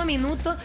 último minuto,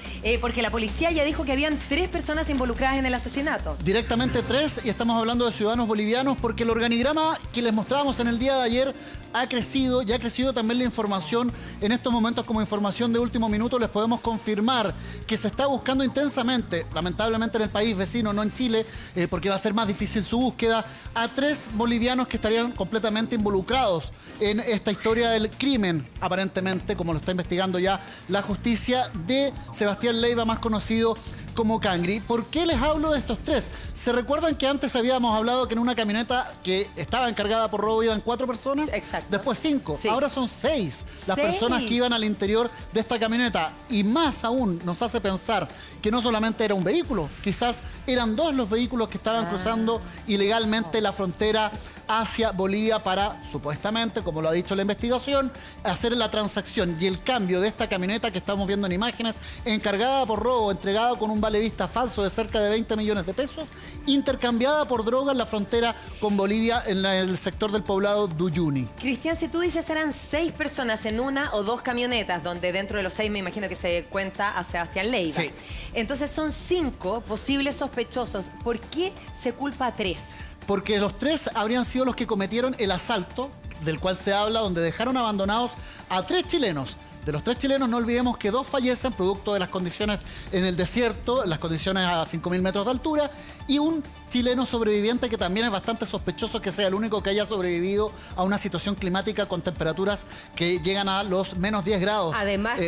porque la policía ya dijo que habían 3 personas involucradas en el asesinato. Directamente 3, y estamos hablando de ciudadanos bolivianos, porque el organigrama que les mostrábamos en el día de ayer ha crecido, y ha crecido también la información. En estos momentos, como información de último minuto, les podemos confirmar que se está buscando intensamente, lamentablemente en el país vecino, no en Chile, porque va a ser más difícil su búsqueda, a 3 bolivianos que estarían completamente involucrados en esta historia del crimen, aparentemente, como lo está investigando ya la justicia, de Sebastián Leiva, más conocido como Cangri. ¿Por qué les hablo de estos 3? ¿Se recuerdan que antes habíamos hablado que en una camioneta que estaba encargada por robo iban 4 personas? Exacto. Después 5. Sí. Ahora son 6 las 6 personas que iban al interior de esta camioneta. Y más aún nos hace pensar que no solamente era un vehículo, quizás eran 2 los vehículos que estaban cruzando ilegalmente la frontera hacia Bolivia para, supuestamente, como lo ha dicho la investigación, hacer la transacción y el cambio de esta camioneta que estamos viendo en imágenes, encargada por robo, entregada con un vale vista falso de cerca de 20 millones de pesos, intercambiada por droga en la frontera con Bolivia, en el sector del poblado Duyuni. Cristian, si tú dices eran 6 personas en una o 2 camionetas, donde dentro de los 6 me imagino que se cuenta a Sebastián Leiva. Sí. Entonces son 5 posibles sospechosos. ¿Por qué se culpa a 3? Porque los 3 habrían sido los que cometieron el asalto del cual se habla, donde dejaron abandonados a 3 chilenos. De los 3 chilenos, no olvidemos que 2 fallecen producto de las condiciones en el desierto, las condiciones a 5.000 metros de altura, y un chileno sobreviviente que también es bastante sospechoso que sea el único que haya sobrevivido a una situación climática con temperaturas que llegan a los menos 10 grados. Además,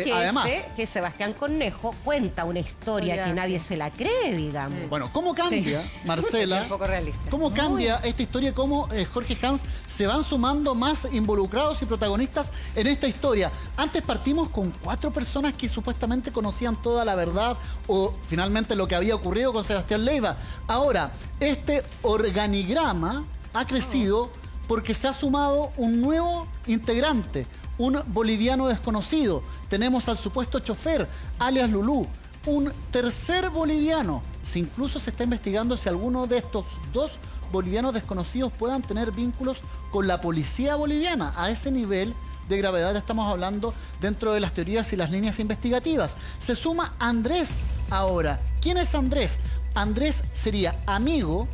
que Sebastián Cornejo cuenta una historia que nadie se la cree, digamos. Bueno, ¿cómo cambia, Marcela? Un poco realista. ¿Cómo cambia esta historia? ¿Cómo Jorge Hans se van sumando más involucrados y protagonistas en esta historia? Antes partimos con 4 personas que supuestamente conocían toda la verdad o finalmente lo que había ocurrido con Sebastián Leiva. Ahora, este organigrama ha crecido porque se ha sumado un nuevo integrante, un boliviano desconocido. Tenemos al supuesto chofer, alias Lulú, un tercer boliviano. Incluso se está investigando si alguno de estos 2 bolivianos desconocidos puedan tener vínculos con la policía boliviana. A ese nivel de gravedad estamos hablando dentro de las teorías y las líneas investigativas. Se suma Andrés ahora. ¿Quién es Andrés? Andrés sería amigo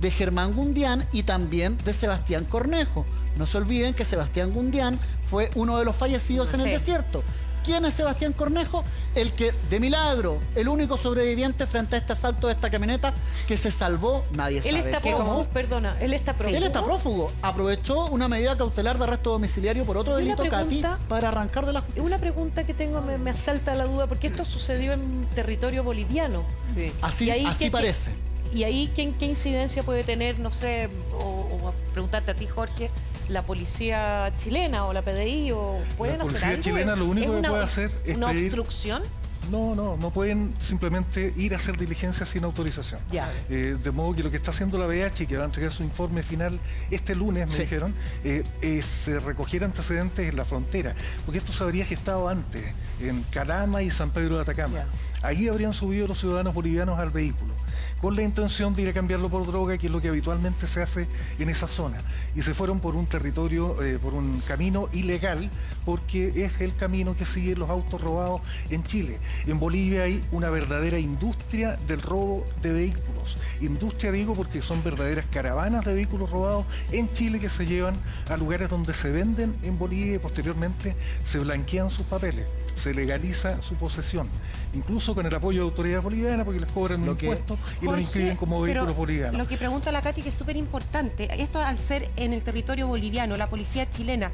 de Germán Gundián y también de Sebastián Cornejo. No se olviden que Sebastián Gundián fue uno de los fallecidos en el desierto. ¿Quién es Sebastián Cornejo? El que, de milagro, el único sobreviviente frente a este asalto de esta camioneta que se salvó, nadie sabe. Él está prófugo, perdona, él está prófugo. Él está prófugo. Aprovechó una medida cautelar de arresto domiciliario por otro delito, Katy, para arrancar de la justicia. Una pregunta que tengo, me asalta la duda, porque esto sucedió en territorio boliviano. Sí. Así parece. ¿Y ahí qué incidencia puede tener, no sé, o preguntarte a ti, Jorge, la policía chilena o la PDI, o pueden hacer algo? La policía chilena lo único que puede hacer es ¿una pedir... obstrucción? No pueden simplemente ir a hacer diligencia sin autorización. Ya. De modo que lo que está haciendo la BH, que va a entregar su informe final este lunes, me dijeron, es recoger antecedentes en la frontera, porque esto se habría gestado antes, en Calama y San Pedro de Atacama. Ya. Ahí habrían subido los ciudadanos bolivianos al vehículo, con la intención de ir a cambiarlo por droga, que es lo que habitualmente se hace en esa zona. Y se fueron por un territorio, por un camino ilegal, porque es el camino que siguen los autos robados en Chile. En Bolivia hay una verdadera industria del robo de vehículos. Industria, digo, porque son verdaderas caravanas de vehículos robados en Chile que se llevan a lugares donde se venden en Bolivia y posteriormente se blanquean sus papeles, se legaliza su posesión, incluso con el apoyo de autoridades bolivianas, porque les cobran un impuesto y los inscriben como vehículos bolivianos. Lo que pregunta la Katy, que es súper importante, esto al ser en el territorio boliviano, la policía chilena,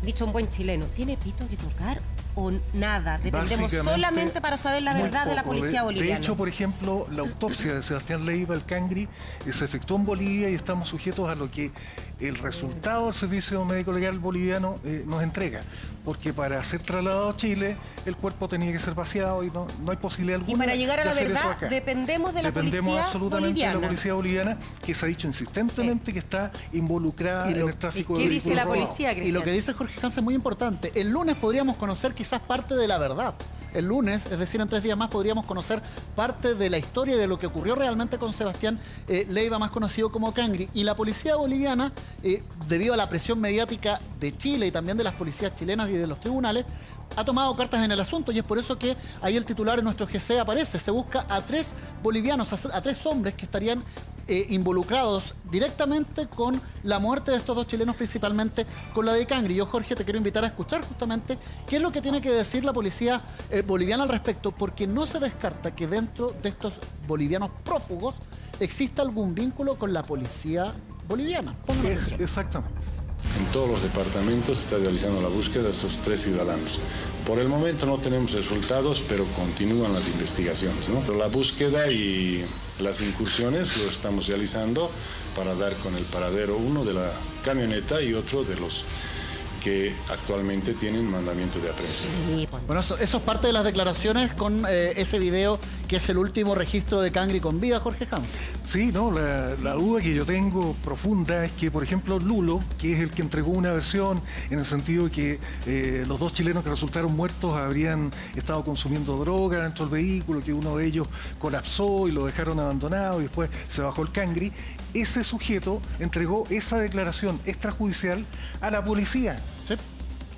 dicho un buen chileno, ¿tiene pito que tocar o nada? Dependemos solamente para saber la verdad de la policía boliviana. De hecho, por ejemplo, la autopsia de Sebastián Leiva, el Cangri, se efectuó en Bolivia y estamos sujetos a lo que el resultado del Servicio Médico Legal boliviano nos entrega. Porque para ser trasladado a Chile, el cuerpo tenía que ser vaciado y no hay posibilidad alguna. Y para llegar a la de hacer verdad, eso acá. dependemos de la policía absolutamente boliviana. de la policía boliviana, que se ha dicho insistentemente que está involucrada en el tráfico de vehículos ¿Qué dice la robados. policía, Cristian? Y lo que dice Jorge Hans es muy importante. El lunes podríamos conocer quizás parte de la verdad. El lunes, es decir, en 3 días más, podríamos conocer parte de la historia y de lo que ocurrió realmente con Sebastián Leiva, más conocido como Cangri. Y la policía boliviana, debido a la presión mediática de Chile y también de las policías chilenas y de los tribunales, ha tomado cartas en el asunto y es por eso que ahí el titular en nuestro GC aparece. Se busca a 3 bolivianos, a 3 hombres que estarían involucrados directamente con la muerte de estos 2 chilenos, principalmente con la de Cangri. Yo, Jorge, te quiero invitar a escuchar justamente qué es lo que tiene que decir la policía boliviana al respecto, porque no se descarta que dentro de estos bolivianos prófugos exista algún vínculo con la policía boliviana. Exactamente. En todos los departamentos se está realizando la búsqueda de estos 3 ciudadanos. Por el momento no tenemos resultados, pero continúan las investigaciones, ¿no? La búsqueda y las incursiones lo estamos realizando para dar con el paradero, uno de la camioneta y otro de los que actualmente tienen mandamiento de aprehensión. Bueno, eso es parte de las declaraciones con ese video que es el último registro de Cangri con vida, Jorge Hans. Sí, no, la duda que yo tengo profunda es que, por ejemplo, Lulo, que es el que entregó una versión en el sentido de que los 2 chilenos que resultaron muertos habrían estado consumiendo droga dentro del vehículo, que uno de ellos colapsó y lo dejaron abandonado y después se bajó el Cangri. Ese sujeto entregó esa declaración extrajudicial a la policía. ¿Sí?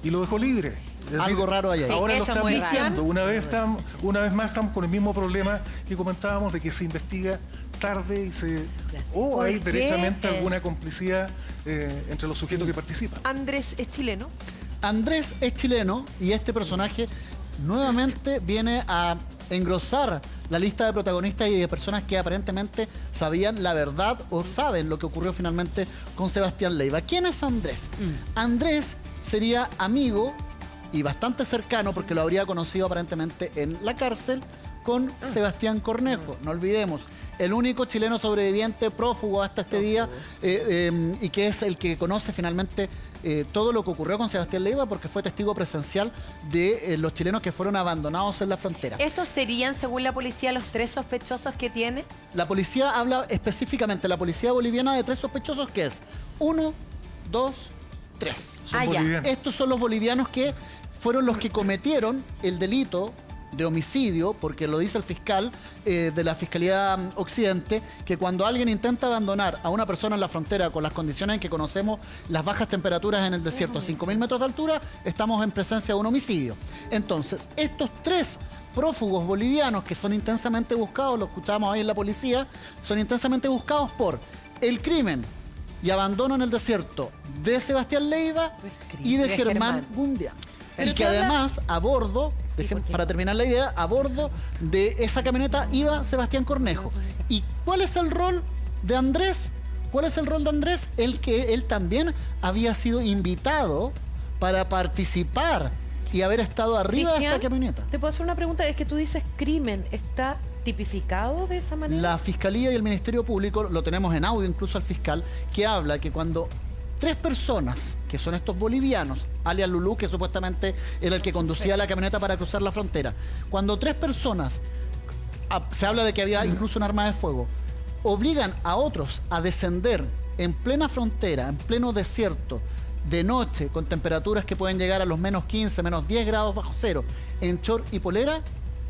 Y lo dejó libre. Es decir, algo raro hay ahí. Ahora Sí, lo eso es están muy buscando. raro. Una vez más estamos con el mismo problema que comentábamos de que se investiga tarde o hay ¿Por qué? derechamente alguna complicidad entre los sujetos que participan. Andrés es chileno. Andrés es chileno y este personaje nuevamente viene a engrosar la lista de protagonistas y de personas que aparentemente sabían la verdad o saben lo que ocurrió finalmente con Sebastián Leiva. ¿Quién es Andrés? Andrés sería amigo y bastante cercano, porque lo habría conocido aparentemente en la cárcel, con Sebastián Cornejo. No olvidemos, el único chileno sobreviviente prófugo hasta este día y que es el que conoce finalmente todo lo que ocurrió con Sebastián Leiva, porque fue testigo presencial de los chilenos que fueron abandonados en la frontera. ¿Estos serían, según la policía, los 3 sospechosos que tiene? La policía habla específicamente, la policía boliviana, de 3 sospechosos, que es 1, 2, 3. Son ya. bolivianos. Estos son los bolivianos que fueron los que cometieron el delito de homicidio, porque lo dice el fiscal de la Fiscalía Occidente, que cuando alguien intenta abandonar a una persona en la frontera con las condiciones en que conocemos las bajas temperaturas en el desierto a 5.000 metros de altura, estamos en presencia de un homicidio. Entonces, estos 3 prófugos bolivianos que son intensamente buscados, lo escuchamos ahí en la policía, son intensamente buscados por el crimen y abandono en el desierto de Sebastián Leiva y de Germán Gundián. Y que además a bordo, para terminar la idea, a bordo de esa camioneta iba Sebastián Cornejo. ¿Y cuál es el rol de Andrés? ¿Cuál es el rol de Andrés? El que él también había sido invitado para participar y haber estado arriba de esta camioneta. ¿Te puedo hacer una pregunta? Es que tú dices crimen, ¿está tipificado de esa manera? La Fiscalía y el Ministerio Público, lo tenemos en audio incluso al fiscal, que habla que cuando 3 personas, que son estos bolivianos, alias Lulú, que supuestamente era el que conducía la camioneta para cruzar la frontera, cuando 3 personas, se habla de que había incluso un arma de fuego, obligan a otros a descender en plena frontera, en pleno desierto, de noche, con temperaturas que pueden llegar a los menos 15, menos 10 grados bajo cero, en short y polera,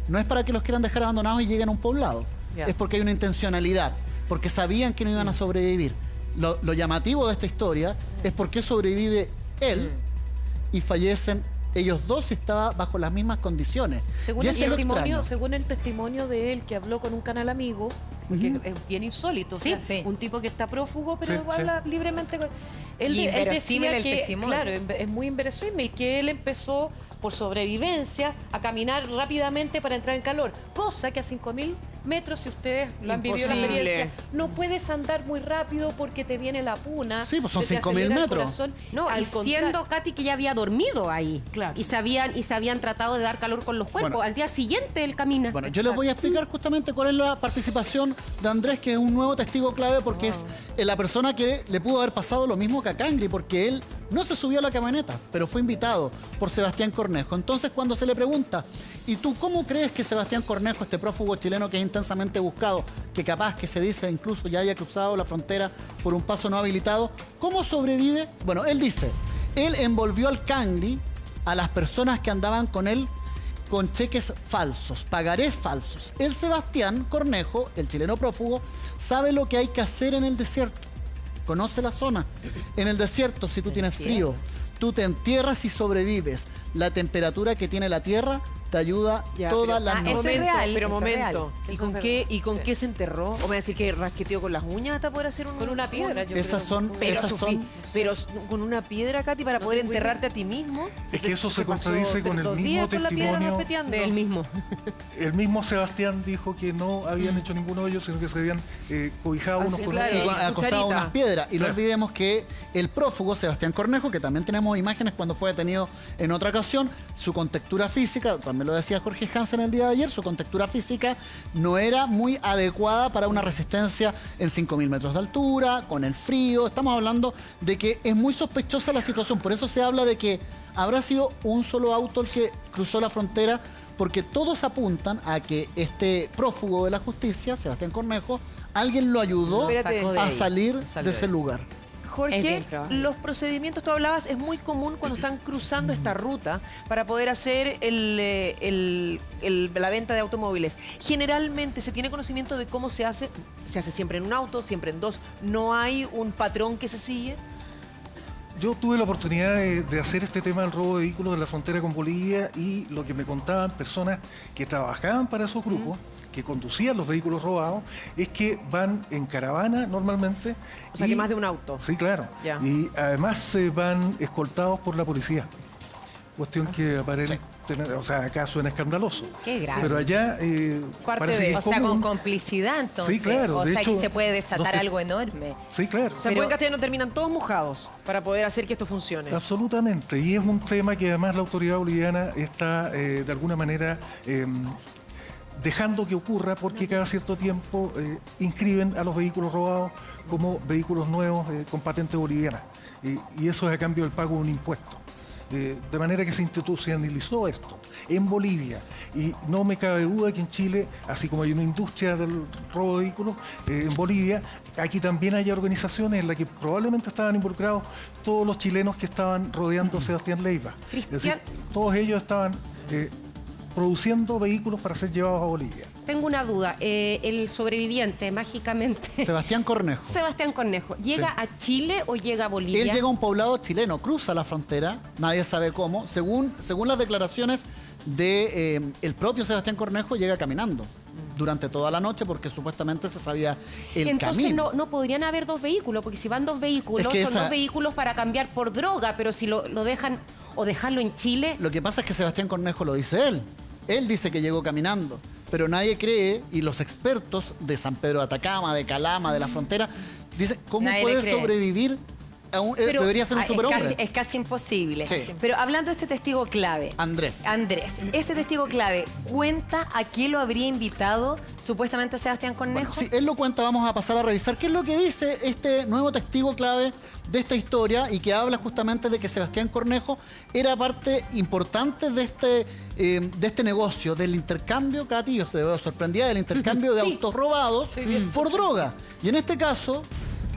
no es para que los quieran dejar abandonados y lleguen a un poblado. Ya. Es porque hay una intencionalidad, porque sabían que no iban a sobrevivir. Lo llamativo de esta historia es por qué sobrevive él y fallecen ellos 2 si estaba bajo las mismas condiciones. Según Y el eso es lo extraño. testimonio de él que habló con un canal amigo, que es bien insólito, o sea, Sí. un tipo que está prófugo, pero Sí, habla libremente con él. Y Él inverosímil decía el que, testimonio. claro, es muy inverosímil, que él empezó por sobrevivencia a caminar rápidamente para entrar en calor, cosa que a 5.000 metros, si ustedes lo han vivido la Imposible. experiencia, no puedes andar muy rápido porque te viene la puna. Sí, pues son se te 5.000 acelera el metros. corazón. No, Al y siendo contrario. Katy que ya había dormido ahí. Claro. Y se habían tratado de dar calor con los cuerpos. Bueno. Al día siguiente él camina. Bueno, yo les voy a explicar justamente cuál es la participación de Andrés, que es un nuevo testigo clave, porque es la persona que le pudo haber pasado lo mismo que a Cangri, porque él no se subió a la camioneta, pero fue invitado por Sebastián Cornejo. Entonces, cuando se le pregunta, ¿y tú cómo crees que Sebastián Cornejo, este prófugo chileno que es intensamente buscado, que capaz que se dice incluso ya haya cruzado la frontera por un paso no habilitado, cómo sobrevive? Bueno, él dice, él envolvió al Cangri a las personas que andaban con él con cheques falsos, pagarés falsos. El Sebastián Cornejo, el chileno prófugo, sabe lo que hay que hacer en el desierto. conoce la zona. En el desierto, si tú tienes frío, tú te entierras y sobrevives. La temperatura que tiene la tierra te ayuda toda la noche. Eso es real. Pero eso es momento, real. ¿y con qué se enterró? ¿O me va a decir que rasqueteó con las uñas hasta poder hacer Con una piedra, yo Esas creo. son Pero con una piedra, Katy, para poder enterrarte a ti mismo. Es que eso se pasó contradice con el 2 mismo días con la piedra testimonio. raspeteando. Del mismo. El mismo Sebastián dijo que no habían hecho ninguno de ellos, sino que se habían cobijado unos sí, con claro. otros. y acostado cucharita. unas piedras. Y no Claro. olvidemos que el prófugo, Sebastián Cornejo, que también tenemos imágenes cuando fue detenido en otra ocasión, su contextura física, también lo decía Jorge Hansen el día de ayer, su contextura física no era muy adecuada para una resistencia en 5.000 metros de altura, con el frío. Estamos hablando de que es muy sospechosa la situación. Por eso se habla de que habrá sido un solo auto el que cruzó la frontera, porque todos apuntan a que este prófugo de la justicia, Sebastián Cornejo, alguien lo ayudó Espérate. Sacó de a ahí. salir Salió de ese ahí. lugar. Es Jorge, bien probable. los procedimientos, tú hablabas, es muy común cuando están cruzando esta ruta para poder hacer la venta de automóviles. Generalmente se tiene conocimiento de cómo se hace siempre en un auto, siempre en dos. No hay un patrón que se sigue. Yo tuve la oportunidad de hacer este tema del robo de vehículos en la frontera con Bolivia, y lo que me contaban personas que trabajaban para esos grupos, que conducían los vehículos robados, es que van en caravana normalmente. O sea, que más de un auto. Sí, claro. Ya. Y además se van escoltados por la policía. Cuestión que aparece, o sea, acá suena escandaloso. Qué grave. Pero allá Parte parece de- que O es sea, con común. complicidad, entonces. Sí, claro, O de sea, hecho, que se puede desatar los algo enorme. Sí, claro. O sea, en Pero- buen castellano terminan todos mojados para poder hacer que esto funcione. Absolutamente, y es un tema que además la autoridad boliviana está de alguna manera dejando que ocurra, porque cada cierto tiempo inscriben a los vehículos robados como vehículos nuevos con patente boliviana, y eso es a cambio del pago de un impuesto. De manera que se institucionalizó esto en Bolivia, y no me cabe duda que en Chile, así como hay una industria del robo de vehículos, en Bolivia, aquí también hay organizaciones en las que probablemente estaban involucrados todos los chilenos que estaban rodeando a Sebastián Leiva. Es decir, todos ellos estaban produciendo vehículos para ser llevados a Bolivia. Tengo una duda. El sobreviviente, mágicamente, Sebastián Cornejo. Sebastián Cornejo, ¿llega a Chile o llega a Bolivia? Él llega a un poblado chileno, cruza la frontera, nadie sabe cómo. Según las declaraciones de el propio Sebastián Cornejo, llega caminando durante toda la noche, porque supuestamente se sabía el Entonces camino. no podrían haber dos vehículos, porque si van dos vehículos, Es que son esa- dos vehículos para cambiar por droga, pero si lo dejan o dejarlo en Chile, Lo que pasa es que Sebastián Cornejo lo dice él. Él dice que llegó caminando, pero nadie cree, y los expertos de San Pedro de Atacama, de Calama, de la frontera, dicen, ¿cómo Nadie le puede cree. sobrevivir? Debería ser un Es superhombre. es casi imposible. Sí. Pero hablando de este testigo clave. Andrés. Este testigo clave cuenta a quién lo habría invitado supuestamente Sebastián Cornejo. Bueno, si él lo cuenta, vamos a pasar a revisar qué es lo que dice este nuevo testigo clave de esta historia, y que habla justamente de que Sebastián Cornejo era parte importante de este negocio, del intercambio. Katy, yo se veo sorprendida del intercambio de autos robados por droga. Y en este caso,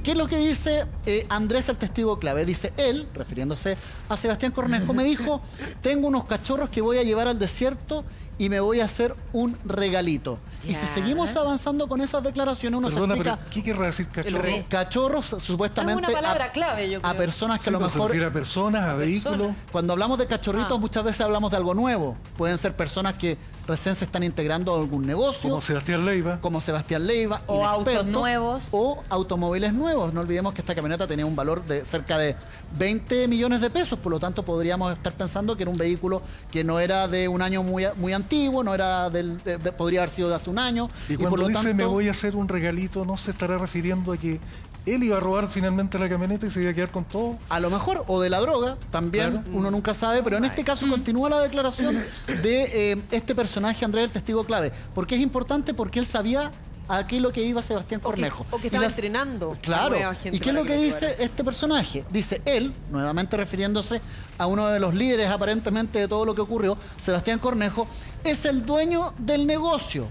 ¿qué es lo que dice Andrés, el testigo clave? Dice, él, refiriéndose a Sebastián Cornejo, me dijo, tengo unos cachorros que voy a llevar al desierto y me voy a hacer un regalito. Y si Ya. seguimos avanzando con esas declaraciones, uno Perdona, se pero explica... ¿qué querrá decir cachorro? Sí. Cachorros, supuestamente, Es una palabra clave, yo a creo. personas que Sí, a lo pero se mejor... refiere a personas, a vehículos. Cuando hablamos de cachorritos, muchas veces hablamos de algo nuevo. Pueden ser personas que recién se están integrando a algún negocio, Como Sebastián Leiva. como Sebastián Leiva, O autos inexpertos, nuevos. o automóviles nuevos. No olvidemos que esta camioneta tenía un valor de cerca de 20 millones de pesos, por lo tanto podríamos estar pensando que era un vehículo que no era de un año muy antiguo, no era podría haber sido de hace un año. Y por cuando lo dice tanto, me voy a hacer un regalito, ¿no se estará refiriendo a que él iba a robar finalmente la camioneta y se iba a quedar con todo? a lo mejor, o de la droga, también, Claro. uno nunca sabe, pero en este caso continúa la declaración de este personaje, Andrés, el testigo clave. ¿Por qué es importante? Porque él sabía a qué es lo que iba Sebastián Cornejo. O que Y estaba las- entrenando a Claro. nueva gente ¿Y qué es para lo que lo dice llevara. este personaje? Dice él, nuevamente refiriéndose a uno de los líderes aparentemente de todo lo que ocurrió, Sebastián Cornejo, es el dueño del negocio.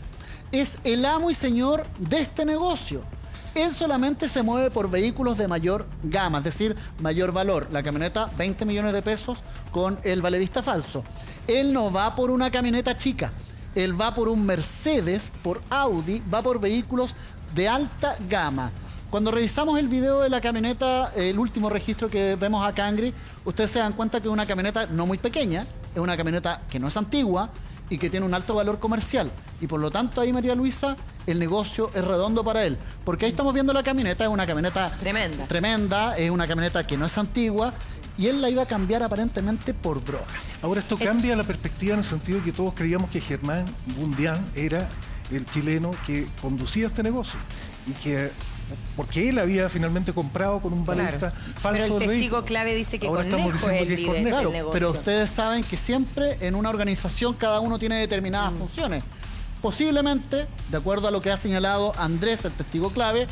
Es el amo y señor de este negocio. Él solamente se mueve por vehículos de mayor gama, es decir, mayor valor. La camioneta, 20 millones de pesos con el valedista falso. Él no va por una camioneta chica. Él va por un Mercedes, por Audi, va por vehículos de alta gama. Cuando revisamos el video de la camioneta, el último registro que vemos a Cangri, ustedes se dan cuenta que es una camioneta no muy pequeña, es una camioneta que no es antigua y que tiene un alto valor comercial. Y por lo tanto ahí, María Luisa, el negocio es redondo para él. Porque ahí estamos viendo la camioneta, es una camioneta tremenda, es una camioneta que no es antigua, y él la iba a cambiar aparentemente por droga. Ahora, esto cambia la perspectiva en el sentido que todos creíamos que Germán Gundián era el chileno que conducía este negocio y que porque él había finalmente comprado con un balista falso pero el el testigo vehículo. clave dice que Ahora estamos Cornejo es diciendo el que es líder Cornejo. del Claro, negocio. pero ustedes saben que siempre en una organización cada uno tiene determinadas funciones. Posiblemente, de acuerdo a lo que ha señalado Andrés, el testigo clave,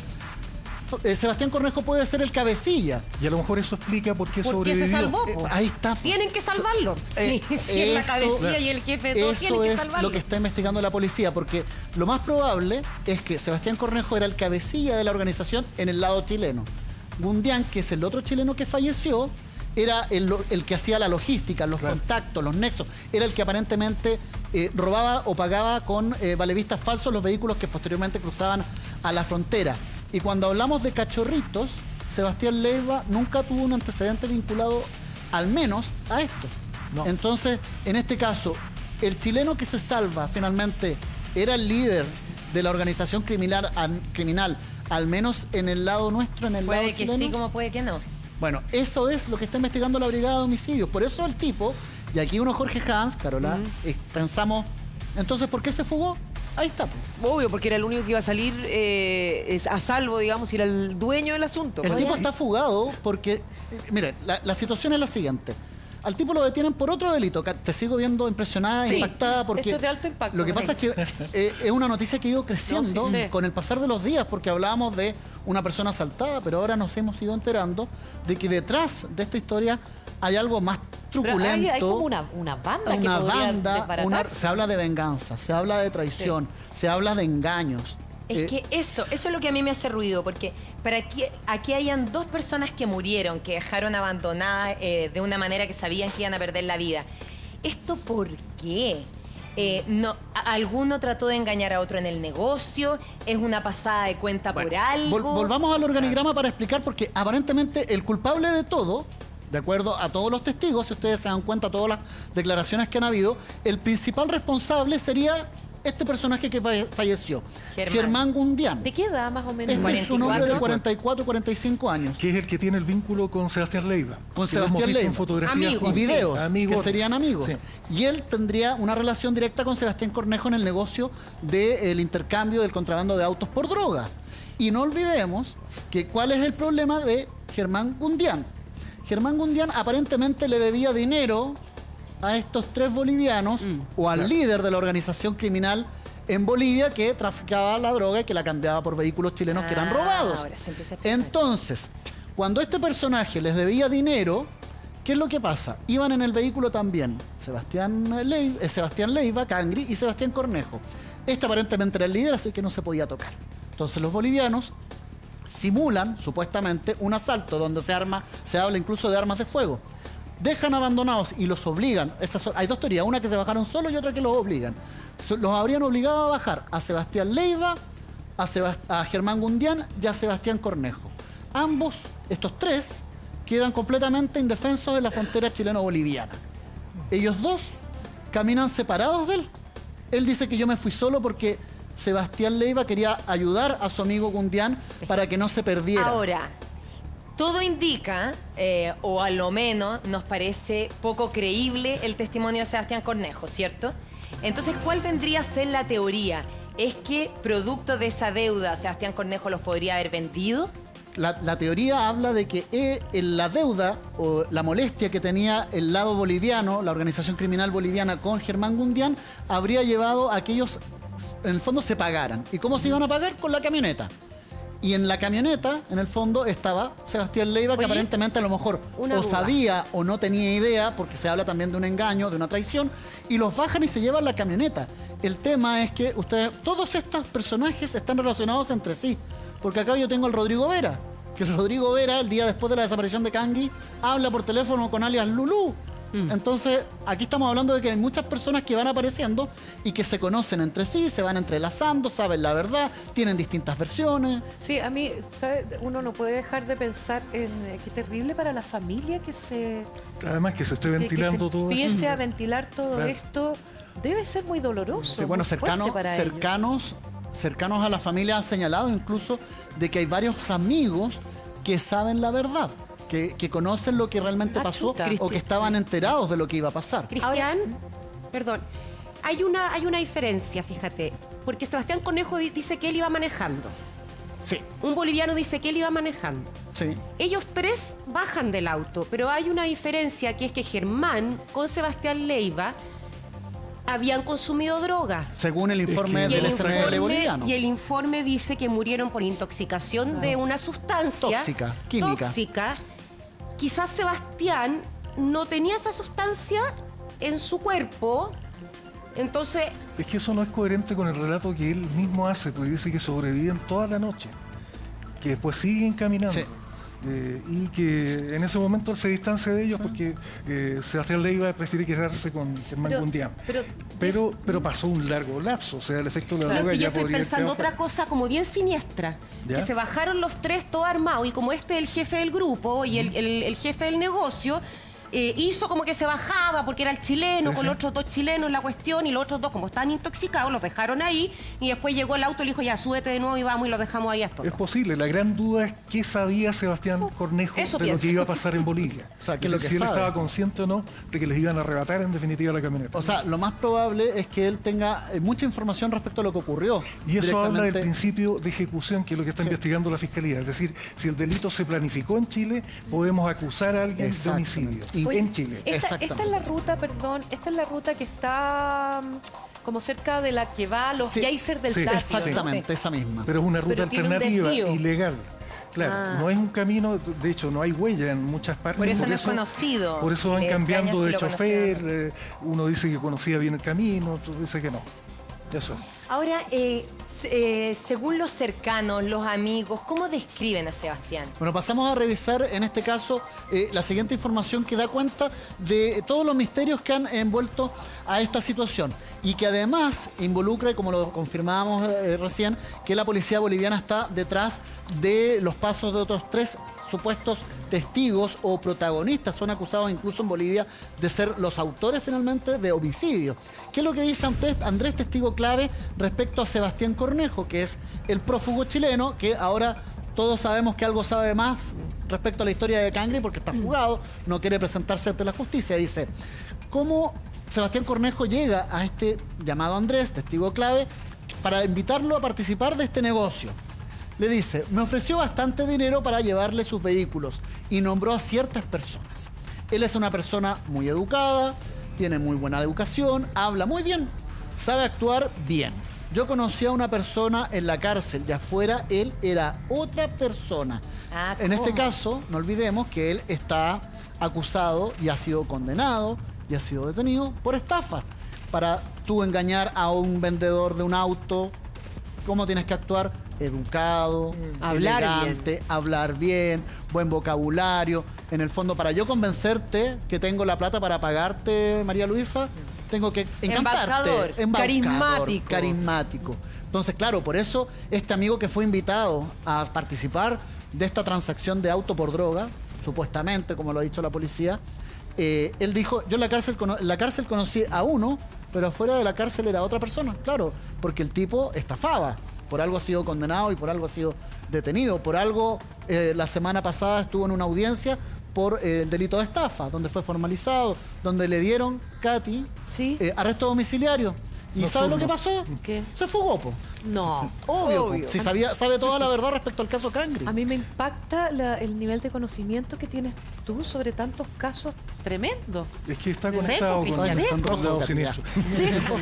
Sebastián Cornejo puede ser el cabecilla. Y a lo mejor eso explica por qué ¿Por qué sobrevivió. se salvó? po? Ahí está. Tienen que salvarlo. Si es la cabecilla y el jefe de todo, Eso tienen que es salvarlo. lo que está investigando la policía, porque lo más probable es que Sebastián Cornejo era el cabecilla de la organización en el lado chileno. Gundián, que es el otro chileno que falleció, era el que hacía la logística, los contactos, los nexos. Era el que aparentemente robaba o pagaba con valevistas falsos los vehículos que posteriormente cruzaban a la frontera. Y cuando hablamos de cachorritos, Sebastián Leiva nunca tuvo un antecedente vinculado, al menos, a esto. No. Entonces, en este caso, el chileno que se salva finalmente era el líder de la organización criminal, al menos en el lado nuestro, en el lado Puede que chileno. sí, como puede que no. Bueno, eso es lo que está investigando la Brigada de Homicidios. Por eso el tipo, y aquí uno Jorge Hans, Carola, pensamos, entonces, ¿por qué se fugó? Ahí está. Pues. Obvio, porque era el único que iba a salir a salvo, digamos, y era el dueño del asunto. El Pues. tipo está fugado porque, mire, la situación es la siguiente. Al tipo lo detienen por otro delito. Te sigo viendo impresionada, Sí, impactada, porque esto es de alto impacto. lo que pasa es que es una noticia que ha ido creciendo No, sí. con el pasar de los días, porque hablábamos de una persona asaltada, pero ahora nos hemos ido enterando de que detrás de esta historia hay algo más Pero truculento. hay como una banda que una podría banda, desbaratarse. se habla de venganza, se habla de traición, se habla de engaños. Es que eso es lo que a mí me hace ruido, porque para que aquí hayan dos personas que murieron, que dejaron abandonadas de una manera que sabían que iban a perder la vida. ¿Esto por qué? ¿Alguno trató de engañar a otro en el negocio? ¿Es una pasada de cuenta por algo? Volvamos al organigrama para explicar, porque aparentemente el culpable de todo, de acuerdo a todos los testigos, si ustedes se dan cuenta, todas las declaraciones que han habido, el principal responsable sería este personaje que falleció, Germán Gundián. ¿De qué edad más o menos? Este es un hombre de 44. 44, 45 años. Que es el que tiene el vínculo con Sebastián Leiva. Con Que lo hemos Sebastián visto Leiva. en fotografías Amigos, Y juntos. videos, Amigos. que serían amigos. Sí. Y él tendría una relación directa con Sebastián Cornejo en el negocio del intercambio del contrabando de autos por droga. Y no olvidemos que cuál es el problema de Germán Gundián. Germán Gundián aparentemente le debía dinero a estos tres bolivianos o al líder de la organización criminal en Bolivia que traficaba la droga y que la cambiaba por vehículos chilenos que eran robados. Ahora se empieza a explicar. Entonces, cuando este personaje les debía dinero, ¿qué es lo que pasa? Iban en el vehículo también Sebastián Leiva, Cangri y Sebastián Cornejo. Este aparentemente era el líder, así que no se podía tocar. Entonces los bolivianos simulan, supuestamente, un asalto donde se habla incluso de armas de fuego. Dejan abandonados y los obligan. Hay dos teorías, una que se bajaron solos y otra que los obligan. Los habrían obligado a bajar a Sebastián Leiva, a Germán Gundián y a Sebastián Cornejo. Ambos, estos tres, quedan completamente indefensos en la frontera chileno-boliviana. Ellos dos caminan separados de él. Él dice que yo me fui solo porque Sebastián Leiva quería ayudar a su amigo Gundián para que no se perdiera. Ahora, todo indica, o a lo menos nos parece poco creíble el testimonio de Sebastián Cornejo, ¿cierto? Entonces, ¿cuál vendría a ser la teoría? ¿Es que producto de esa deuda Sebastián Cornejo los podría haber vendido? La teoría habla de que la deuda o la molestia que tenía el lado boliviano, la organización criminal boliviana con Germán Gundián, habría llevado a que ellos, en el fondo, se pagaran. ¿Y cómo se iban a pagar? Con la camioneta. Y en la camioneta, en el fondo, estaba Sebastián Leiva, que Oye, aparentemente a lo mejor una o duda. sabía o no tenía idea, porque se habla también de un engaño, de una traición, y los bajan y se llevan la camioneta. El tema es que todos estos personajes están relacionados entre sí, porque acá yo tengo al Rodrigo Vera, que el Rodrigo Vera, el día después de la desaparición de Cangui, habla por teléfono con alias Lulú, Entonces, aquí estamos hablando de que hay muchas personas que van apareciendo y que se conocen entre sí, se van entrelazando, saben la verdad, tienen distintas versiones. Sí, a mí, ¿sabe? Uno no puede dejar de pensar en qué terrible para la familia que se... Además que se esté ventilando todo esto. Empiece a ventilar todo Claro. esto. Debe ser muy doloroso. Sí, bueno, muy fuerte para ellos. cercanos a la familia han señalado incluso de que hay varios amigos que saben la verdad, que conocen lo que realmente pasó chuta. o que estaban enterados de lo que iba a pasar. Cristian, perdón, hay una diferencia, fíjate, porque Sebastián Cornejo dice que él iba manejando. Sí, Un boliviano dice que él iba manejando. sí. Ellos tres bajan del auto, pero hay una diferencia, que es que Germán con Sebastián Leiva habían consumido droga. Según el informe Es que- del el SML boliviano. y el informe dice que murieron por intoxicación de una sustancia Tóxica, química. tóxica. Quizás Sebastián no tenía esa sustancia en su cuerpo, entonces Es que eso no es coherente con el relato que él mismo hace, porque dice que sobreviven toda la noche, que después siguen caminando. Sí. Y que en ese momento él se distancia de ellos porque Sebastián Leiva prefiere quedarse con Germán Gundián. Pero pasó un largo lapso, o sea, el efecto de la Claro, droga que yo ya estoy podría haber pensando quedado otra cosa como bien siniestra. ¿Ya? Que se bajaron los tres todos armados y como este es el jefe del grupo y el jefe del negocio, hizo como que se bajaba porque era el chileno, Sí, con sí. los otros dos chilenos la cuestión, y los otros dos como estaban intoxicados los dejaron ahí y después llegó el auto y le dijo ya súbete de nuevo y vamos y lo dejamos ahí a estos Es dos. posible, la gran duda es qué sabía Sebastián Cornejo Eso de lo que pienso. iba a pasar en Bolivia. O sea, ¿qué es lo que si él sabe? estaba consciente o no de que les iban a arrebatar en definitiva la camioneta. O sea, lo más probable es que él tenga mucha información respecto a lo que ocurrió. Y eso habla del Directamente- principio de ejecución, que es lo que está investigando la Fiscalía. Es decir, si el delito se planificó en Chile, podemos acusar a alguien de Exactamente. homicidio. Y- Oye, en Chile. Esta es la ruta, perdón, esta es la ruta que está como cerca de la que va a los Sí, geysers del sí, Táchira. Exactamente, esa misma. Pero es una ruta Pero tiene un alternativa, desvío. ilegal. Claro, no es un camino, de hecho no hay huella en muchas partes. Por eso no es conocido. Por eso van Le cambiando de extraña si lo chofer, uno dice que conocía bien el camino, otro dice que no. Eso es. Ahora, según los cercanos, los amigos, ¿cómo describen a Sebastián? Bueno, pasamos a revisar en este caso la siguiente información que da cuenta de todos los misterios que han envuelto a esta situación y que además involucra, como lo confirmábamos recién, que la policía boliviana está detrás de los pasos de otros 3 supuestos testigos o protagonistas. Son acusados incluso en Bolivia de ser los autores finalmente de homicidio. ¿Qué es lo que dice Andrés, testigo clave, respecto a Sebastián Cornejo, que es el prófugo chileno, que ahora todos sabemos que algo sabe más respecto a la historia de Cangri porque está fugado, no quiere presentarse ante la justicia? Dice, ¿cómo Sebastián Cornejo llega a este llamado Andrés, testigo clave, para invitarlo a participar de este negocio? Le dice, me ofreció bastante dinero para llevarle sus vehículos y nombró a ciertas personas. Él es una persona muy educada, tiene muy buena educación, habla muy bien, sabe actuar bien. Yo conocí a una persona en la cárcel y afuera él era otra persona. Ah, En este ¿cómo? caso, no olvidemos que él está acusado y ha sido condenado y ha sido detenido por estafa. Para tú engañar a un vendedor de un auto, ¿cómo tienes que actuar? Educado, Hablar elegante, hablar bien, buen vocabulario. En el fondo, para yo convencerte que tengo la plata para pagarte, María Luisa, tengo que encantarte. Embaucador, carismático. Carismático. Entonces, claro, por eso este amigo que fue invitado a participar de esta transacción de auto por droga, supuestamente, como lo ha dicho la policía, él dijo, yo en la cárcel conocí a uno, pero afuera de la cárcel era otra persona, claro, porque el tipo estafaba. Por algo ha sido condenado y por algo ha sido detenido. Por algo la semana pasada estuvo en una audiencia por el delito de estafa, donde fue formalizado, donde le dieron, Katy, Sí. arresto domiciliario. ¿Y sabe lo que pasó? ¿Qué? Se fugó, po. No. Obvio. Obvio. Po. Si sabe toda la verdad respecto al caso Cangri. A mí me impacta el nivel de conocimiento que tienes tú sobre tantos casos tremendos. Es que está Seco, conectado con Cristian. el Seco. lado siniestro.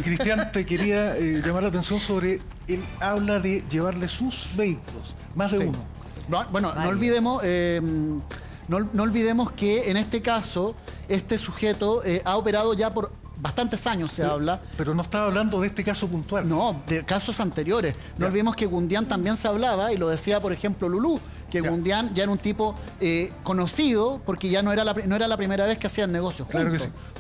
Cristian, te quería llamar la atención sobre, él habla de llevarle sus vehículos, más de Sí. uno. Bueno, no olvidemos, no olvidemos que en este caso, este sujeto ha operado ya por bastantes años se habla. Pero no estaba hablando de este caso puntual. No, de casos anteriores. No Ya. olvidemos que Gundián también se hablaba, y lo decía, por ejemplo, Lulú, que Ya. Gundián ya era un tipo conocido, porque ya no era la primera vez que hacían negocios Claro que juntos.